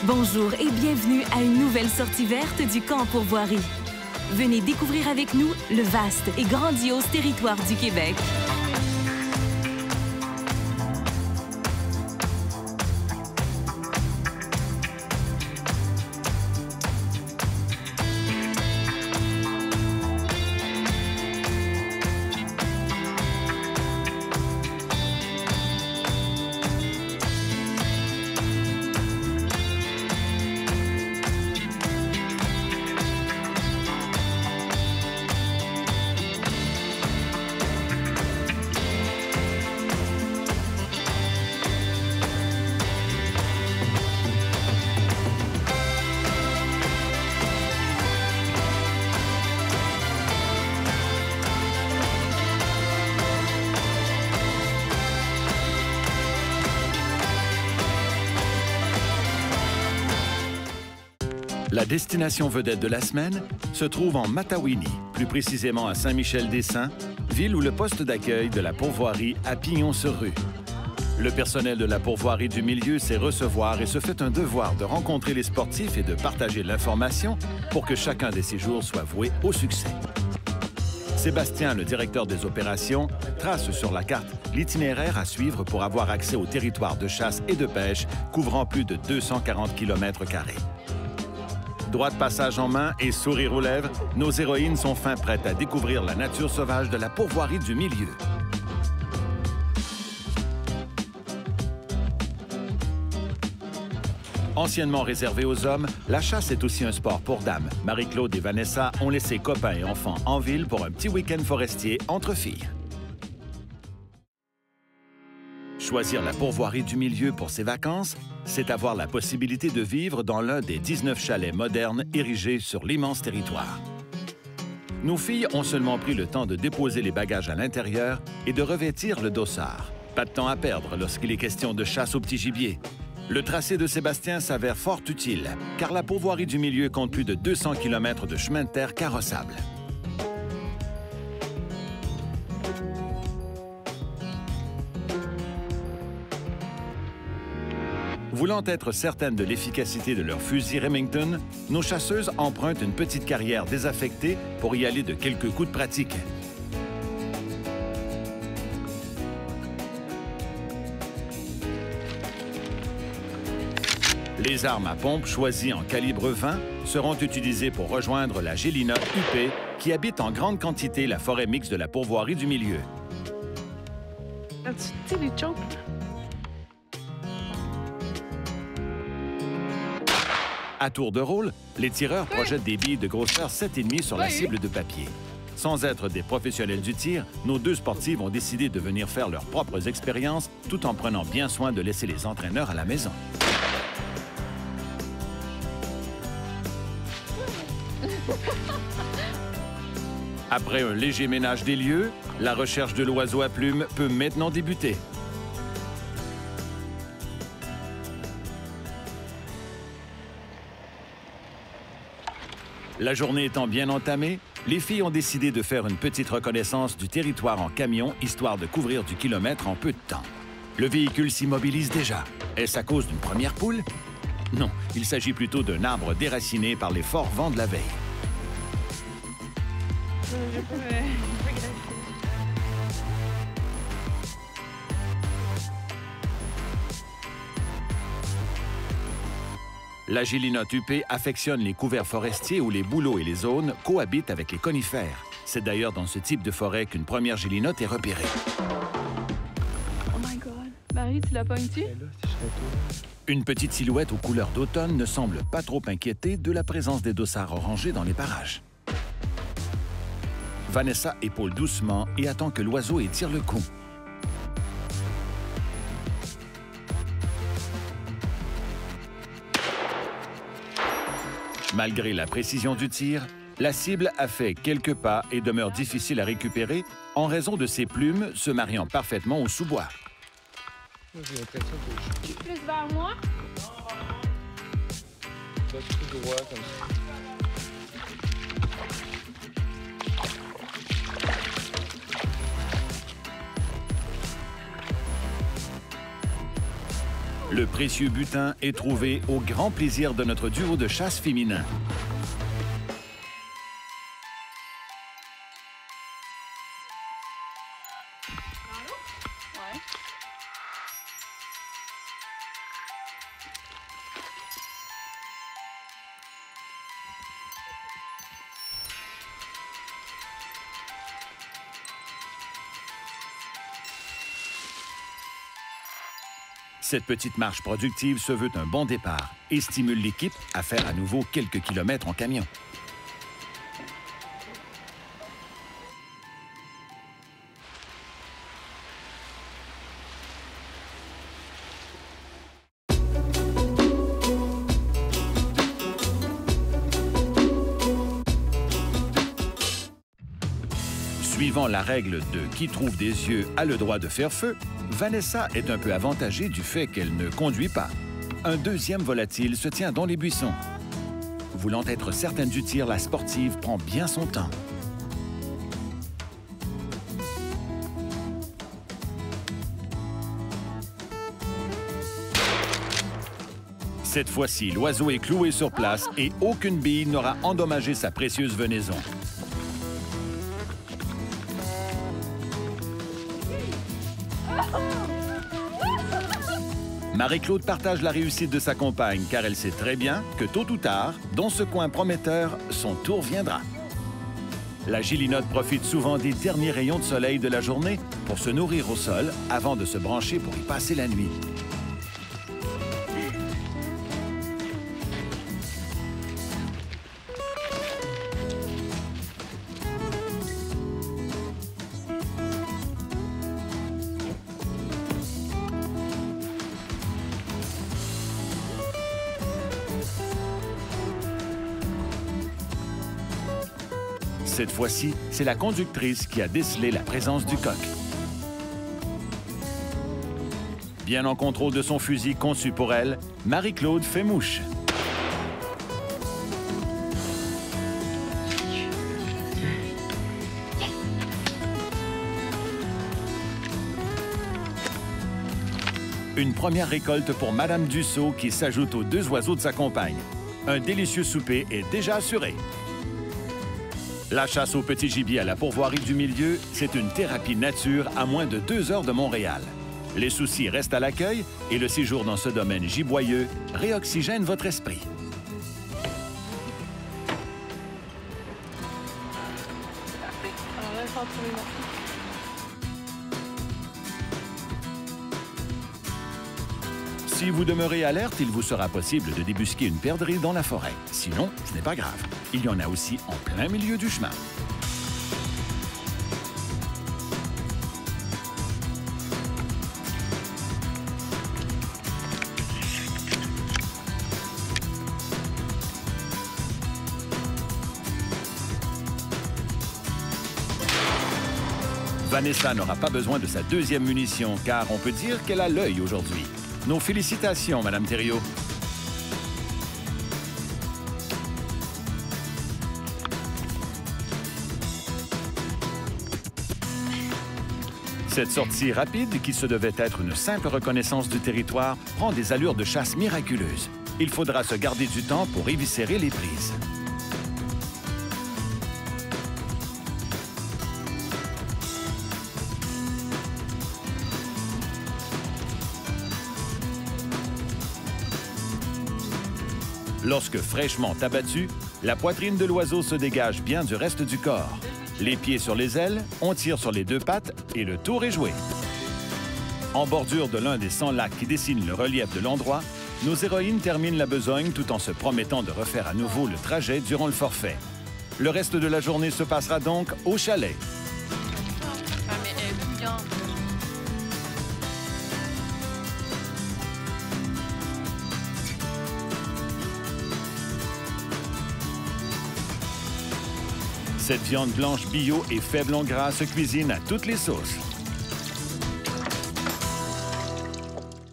Bonjour et bienvenue à une nouvelle sortie verte du camp Pourvoirie. Venez découvrir avec nous le vaste et grandiose territoire du Québec. La destination vedette de la semaine se trouve en Matawini, plus précisément à Saint-Michel-des-Saints, ville où le poste d'accueil de la pourvoirie a pignon sur rue. Le personnel de la pourvoirie du milieu sait recevoir et se fait un devoir de rencontrer les sportifs et de partager l'information pour que chacun des séjours soit voué au succès. Sébastien, le directeur des opérations, trace sur la carte l'itinéraire à suivre pour avoir accès au territoire de chasse et de pêche couvrant plus de 240 km². Droit de passage en main et sourire aux lèvres, nos héroïnes sont fin prêtes à découvrir la nature sauvage de la pourvoirie du milieu. Anciennement réservée aux hommes, la chasse est aussi un sport pour dames. Marie-Claude et Vanessa ont laissé copains et enfants en ville pour un petit week-end forestier entre filles. Choisir la pourvoirie du milieu pour ses vacances, c'est avoir la possibilité de vivre dans l'un des 19 chalets modernes érigés sur l'immense territoire. Nos filles ont seulement pris le temps de déposer les bagages à l'intérieur et de revêtir le dossard. Pas de temps à perdre lorsqu'il est question de chasse au petit gibier. Le tracé de Sébastien s'avère fort utile, car la pourvoirie du milieu compte plus de 200 km de chemin de terre carrossable. Voulant être certaines de l'efficacité de leur fusil Remington, nos chasseuses empruntent une petite carrière désaffectée pour y aller de quelques coups de pratique. Les armes à pompe choisies en calibre 20 seront utilisées pour rejoindre la Gélina huppée qui habite en grande quantité la forêt mixte de la pourvoirie du milieu. Tu sais, les chokes, là? À tour de rôle, les tireurs projettent des billes de grosseur 7,5 sur la cible de papier. Sans être des professionnels du tir, nos deux sportives ont décidé de venir faire leurs propres expériences tout en prenant bien soin de laisser les entraîneurs à la maison. Après un léger ménage des lieux, la recherche de l'oiseau à plumes peut maintenant débuter. La journée étant bien entamée, les filles ont décidé de faire une petite reconnaissance du territoire en camion, histoire de couvrir du kilomètre en peu de temps. Le véhicule s'immobilise déjà. Est-ce à cause d'une première poule? Non, il s'agit plutôt d'un arbre déraciné par les forts vents de la veille. La gélinote huppée affectionne les couverts forestiers où les bouleaux et les aunes cohabitent avec les conifères. C'est d'ailleurs dans ce type de forêt qu'une première gélinote est repérée. Oh my God! Marie, tu l'as pogné-tu? Une petite silhouette aux couleurs d'automne ne semble pas trop inquiétée de la présence des dossards orangés dans les parages. Vanessa épaule doucement et attend que l'oiseau étire le cou. Malgré la précision du tir, la cible a fait quelques pas et demeure difficile à récupérer en raison de ses plumes se mariant parfaitement au sous-bois. Plus vers moi? Tout droit, comme ça. Le précieux butin est trouvé au grand plaisir de notre duo de chasse féminin. Cette petite marche productive se veut un bon départ et stimule l'équipe à faire à nouveau quelques kilomètres en camion. Suivant la règle de qui trouve des yeux a le droit de faire feu, Vanessa est un peu avantagée du fait qu'elle ne conduit pas. Un deuxième volatile se tient dans les buissons. Voulant être certaine du tir, la sportive prend bien son temps. Cette fois-ci, l'oiseau est cloué sur place et aucune bille n'aura endommagé sa précieuse venaison. Marie-Claude partage la réussite de sa compagne car elle sait très bien que tôt ou tard, dans ce coin prometteur, son tour viendra. La gélinotte profite souvent des derniers rayons de soleil de la journée pour se nourrir au sol avant de se brancher pour y passer la nuit. Cette fois-ci, c'est la conductrice qui a décelé la présence du coq. Bien en contrôle de son fusil conçu pour elle, Marie-Claude fait mouche. Une première récolte pour Madame Dussault qui s'ajoute aux deux oiseaux de sa compagne. Un délicieux souper est déjà assuré. La chasse au petit gibier à la pourvoirie du milieu, c'est une thérapie nature à moins de 2 heures de Montréal. Les soucis restent à l'accueil et le séjour dans ce domaine giboyeux réoxygène votre esprit. Si vous demeurez alerte, il vous sera possible de débusquer une perdrix dans la forêt. Sinon, ce n'est pas grave. Il y en a aussi en plein milieu du chemin. Vanessa n'aura pas besoin de sa deuxième munition, car on peut dire qu'elle a l'œil aujourd'hui. Nos félicitations, Madame Thériault. Cette sortie rapide, qui se devait être une simple reconnaissance du territoire, prend des allures de chasse miraculeuses. Il faudra se garder du temps pour éviscérer les prises. Lorsque fraîchement abattue, la poitrine de l'oiseau se dégage bien du reste du corps. Les pieds sur les ailes, on tire sur les 2 pattes et le tour est joué. En bordure de l'un des 100 lacs qui dessinent le relief de l'endroit, nos héroïnes terminent la besogne tout en se promettant de refaire à nouveau le trajet durant le forfait. Le reste de la journée se passera donc au chalet. Ah, mais elle est bouillante. Cette viande blanche bio et faible en gras se cuisine à toutes les sauces.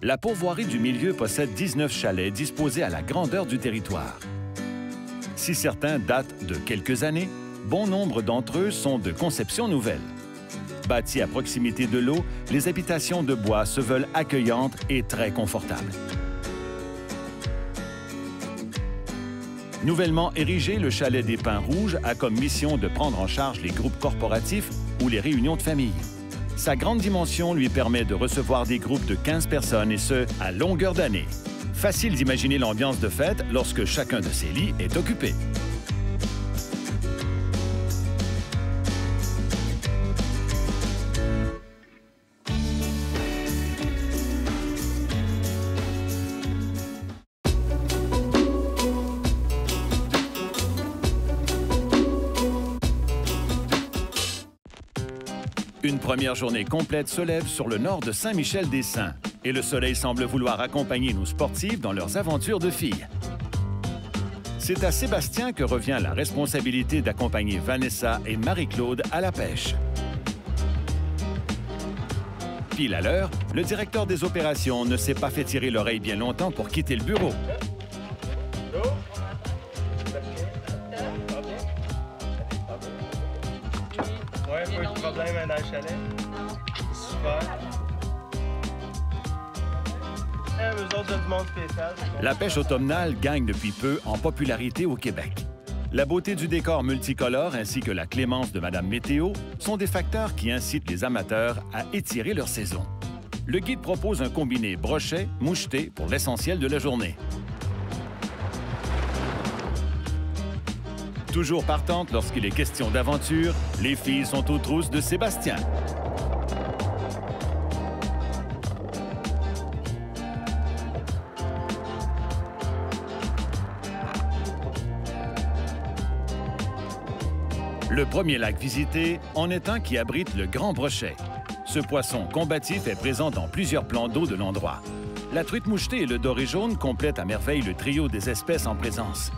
La pourvoirie du milieu possède 19 chalets disposés à la grandeur du territoire. Si certains datent de quelques années, bon nombre d'entre eux sont de conception nouvelle. Bâties à proximité de l'eau, les habitations de bois se veulent accueillantes et très confortables. Nouvellement érigé, le chalet des Pins Rouges a comme mission de prendre en charge les groupes corporatifs ou les réunions de famille. Sa grande dimension lui permet de recevoir des groupes de 15 personnes et ce, à longueur d'année. Facile d'imaginer l'ambiance de fête lorsque chacun de ces lits est occupé. Une première journée complète se lève sur le nord de Saint-Michel-des-Saints et le soleil semble vouloir accompagner nos sportifs dans leurs aventures de filles. C'est à Sébastien que revient la responsabilité d'accompagner Vanessa et Marie-Claude à la pêche. Pile à l'heure, le directeur des opérations ne s'est pas fait tirer l'oreille bien longtemps pour quitter le bureau. Ouais, pas eu de problème dans le chalet? Non. Super. Eux autres, ont du monde spécial. La pêche automnale gagne depuis peu en popularité au Québec. La beauté du décor multicolore ainsi que la clémence de Madame Météo sont des facteurs qui incitent les amateurs à étirer leur saison. Le guide propose un combiné brochet-moucheté pour l'essentiel de la journée. Toujours partante lorsqu'il est question d'aventure, les filles sont aux trousses de Sébastien. Le premier lac visité en est un qui abrite le Grand Brochet. Ce poisson combatif est présent dans plusieurs plans d'eau de l'endroit. La truite mouchetée et le doré jaune complètent à merveille le trio des espèces en présence.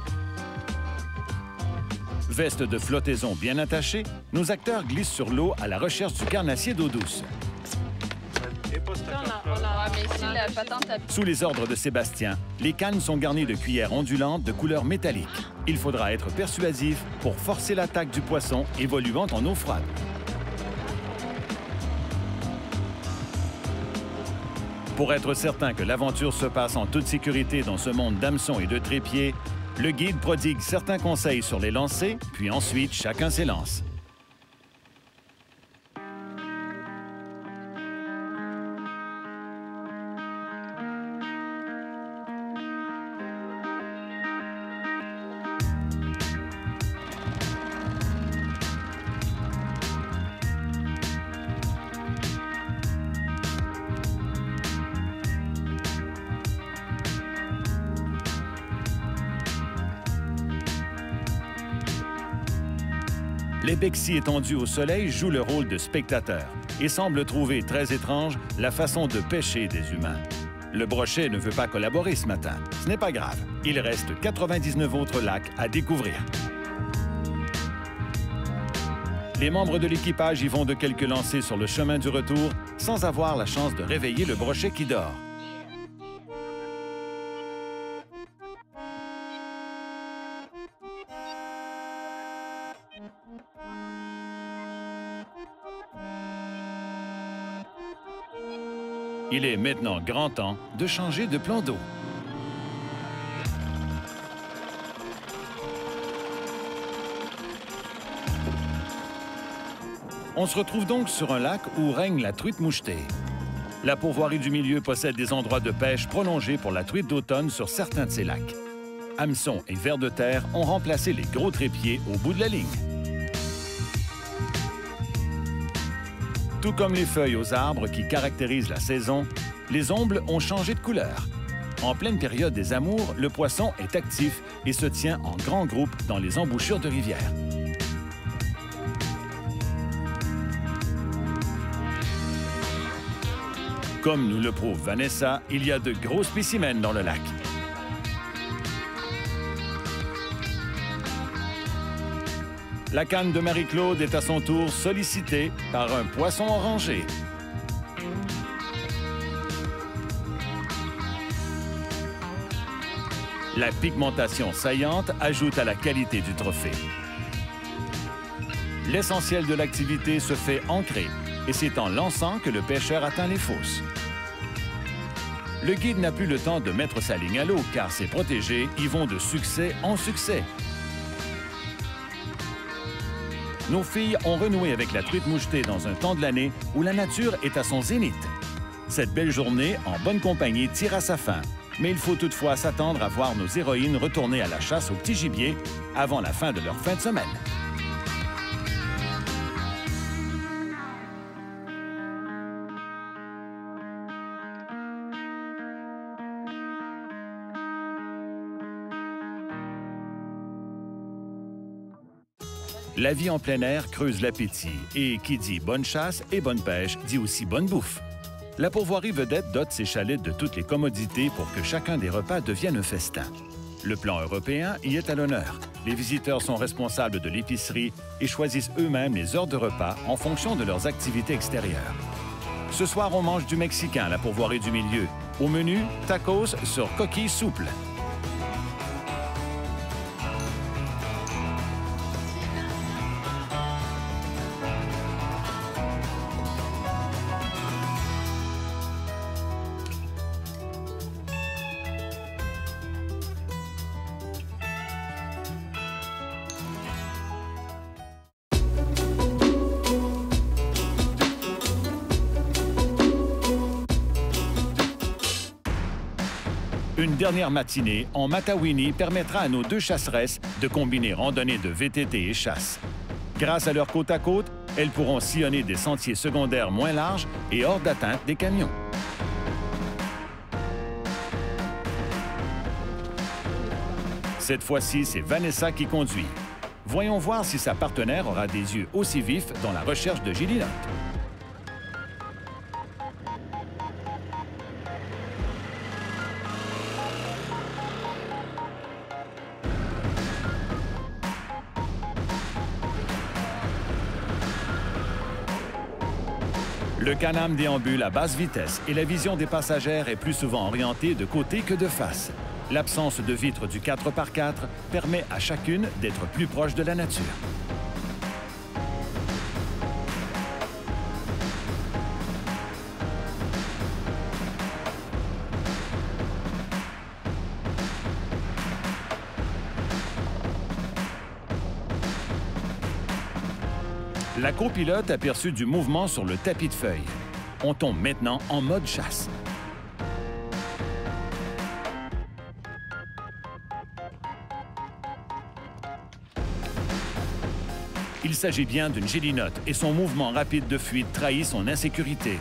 Veste de flottaison bien attachée, nos acteurs glissent sur l'eau à la recherche du carnassier d'eau douce. Sous les ordres de Sébastien, les cannes sont garnies de cuillères ondulantes de couleur métallique. Il faudra être persuasif pour forcer l'attaque du poisson évoluant en eau froide. Pour être certain que l'aventure se passe en toute sécurité dans ce monde d'hameçons et de trépieds, le guide prodigue certains conseils sur les lancers, puis ensuite chacun s'élance. Les bexis étendus au soleil jouent le rôle de spectateurs et semblent trouver très étrange la façon de pêcher des humains. Le brochet ne veut pas collaborer ce matin. Ce n'est pas grave. Il reste 99 autres lacs à découvrir. Les membres de l'équipage y vont de quelques lancers sur le chemin du retour sans avoir la chance de réveiller le brochet qui dort. Il est maintenant grand temps de changer de plan d'eau. On se retrouve donc sur un lac où règne la truite mouchetée. La pourvoirie du milieu possède des endroits de pêche prolongés pour la truite d'automne sur certains de ces lacs. Hameçons et vers de terre ont remplacé les gros trépieds au bout de la ligne. Tout comme les feuilles aux arbres qui caractérisent la saison, les ombles ont changé de couleur. En pleine période des amours, le poisson est actif et se tient en grands groupes dans les embouchures de rivières. Comme nous le prouve Vanessa, il y a de gros spécimens dans le lac. La canne de Marie-Claude est à son tour sollicitée par un poisson orangé. La pigmentation saillante ajoute à la qualité du trophée. L'essentiel de l'activité se fait ancrer et c'est en lançant que le pêcheur atteint les fosses. Le guide n'a plus le temps de mettre sa ligne à l'eau car ses protégés y vont de succès en succès. Nos filles ont renoué avec la truite mouchetée dans un temps de l'année où la nature est à son zénith. Cette belle journée, en bonne compagnie, tire à sa fin. Mais il faut toutefois s'attendre à voir nos héroïnes retourner à la chasse au petit gibier avant la fin de leur fin de semaine. La vie en plein air creuse l'appétit et qui dit bonne chasse et bonne pêche dit aussi bonne bouffe. La pourvoirie vedette dote ses chalets de toutes les commodités pour que chacun des repas devienne un festin. Le plan européen y est à l'honneur. Les visiteurs sont responsables de l'épicerie et choisissent eux-mêmes les heures de repas en fonction de leurs activités extérieures. Ce soir, on mange du mexicain à la pourvoirie du milieu. Au menu, tacos sur coquilles souples. Une dernière matinée en Matawini permettra à nos deux chasseresses de combiner randonnée de VTT et chasse. Grâce à leur côte à côte, elles pourront sillonner des sentiers secondaires moins larges et hors d'atteinte des camions. Cette fois-ci, c'est Vanessa qui conduit. Voyons voir si sa partenaire aura des yeux aussi vifs dans la recherche de gélinottes. Le Can-Am déambule à basse vitesse et la vision des passagères est plus souvent orientée de côté que de face. L'absence de vitres du 4x4 permet à chacune d'être plus proche de la nature. La copilote aperçut du mouvement sur le tapis de feuilles. On tombe maintenant en mode chasse. Il s'agit bien d'une gélinotte et son mouvement rapide de fuite trahit son insécurité.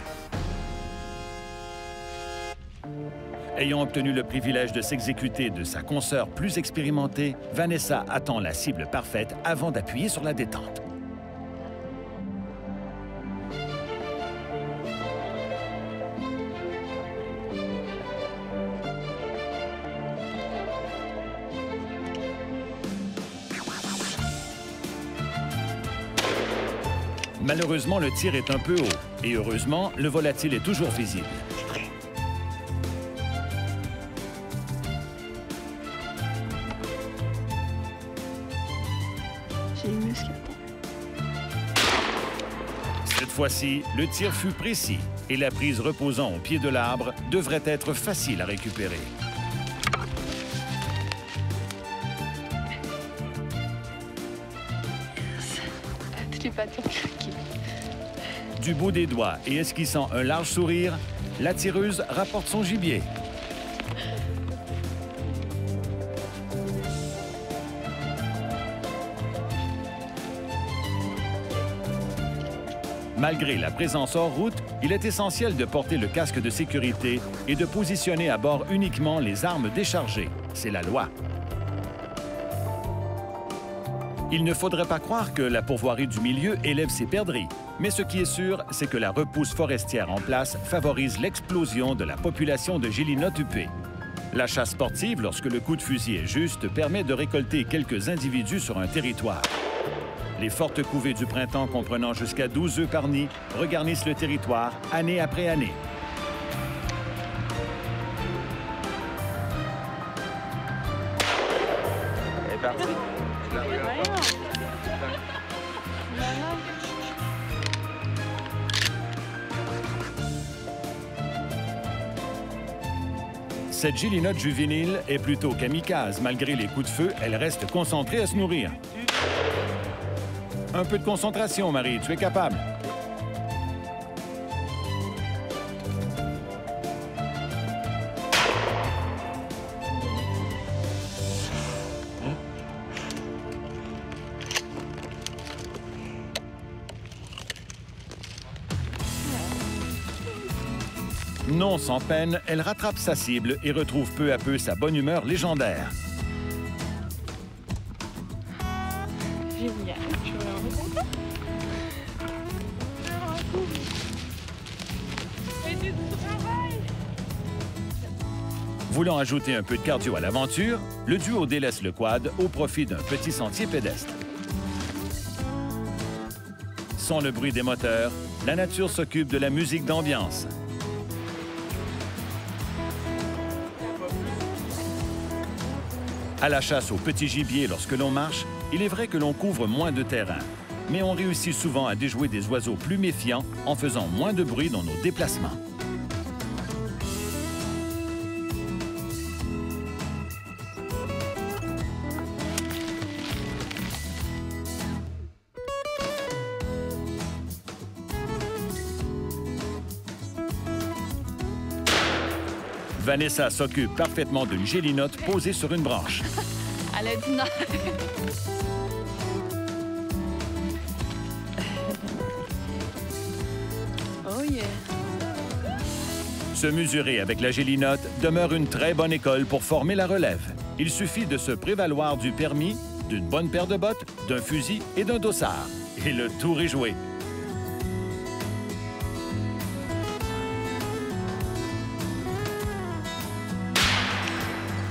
Ayant obtenu le privilège de s'exécuter de sa consoeur plus expérimentée, Vanessa attend la cible parfaite avant d'appuyer sur la détente. Malheureusement, le tir est un peu haut et heureusement, le volatile est toujours visible. J'ai les muscles. Cette fois-ci, le tir fut précis et la prise reposant au pied de l'arbre devrait être facile à récupérer. Toutes les pattes ont craqué. Du bout des doigts et esquissant un large sourire, la tireuse rapporte son gibier. Malgré la présence hors route, il est essentiel de porter le casque de sécurité et de positionner à bord uniquement les armes déchargées. C'est la loi. Il ne faudrait pas croire que la pourvoirie du milieu élève ses perdrix. Mais ce qui est sûr, c'est que la repousse forestière en place favorise l'explosion de la population de gélinottes huppées. La chasse sportive, lorsque le coup de fusil est juste, permet de récolter quelques individus sur un territoire. Les fortes couvées du printemps comprenant jusqu'à 12 œufs par nid regarnissent le territoire année après année. Elle est partie. Tu la regardes pas? Cette gélinotte juvénile est plutôt kamikaze. Malgré les coups de feu, elle reste concentrée à se nourrir. Un peu de concentration, Marie, tu es capable. Non sans peine, elle rattrape sa cible et retrouve peu à peu sa bonne humeur légendaire. Génial, je suis vraiment contente. Vraiment cool. Et du travail. Voulant ajouter un peu de cardio à l'aventure, le duo délaisse le quad au profit d'un petit sentier pédestre. Sans le bruit des moteurs, la nature s'occupe de la musique d'ambiance. À la chasse au petit gibier lorsque l'on marche, il est vrai que l'on couvre moins de terrain. Mais on réussit souvent à déjouer des oiseaux plus méfiants en faisant moins de bruit dans nos déplacements. Vanessa s'occupe parfaitement d'une gélinotte posée sur une branche. Elle a dit non. Oh yeah. Se mesurer avec la gélinotte demeure une très bonne école pour former la relève. Il suffit de se prévaloir du permis, d'une bonne paire de bottes, d'un fusil et d'un dossard. Et le tour est joué.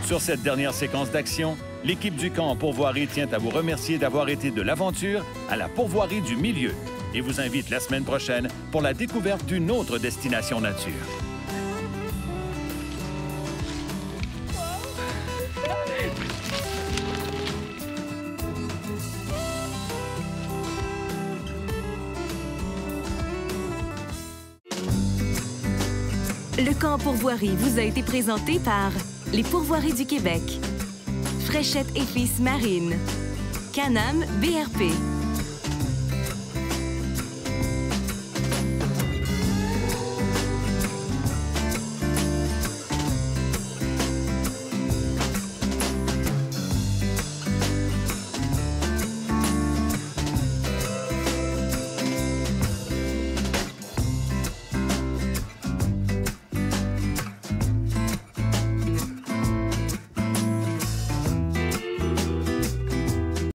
Sur cette dernière séquence d'action, l'équipe du camp en pourvoirie tient à vous remercier d'avoir été de l'aventure à la pourvoirie du milieu et vous invite la semaine prochaine pour la découverte d'une autre destination nature. Le camp pourvoirie vous a été présenté par les Pourvoiries du Québec, Fréchette et Fils Marine, Canam BRP.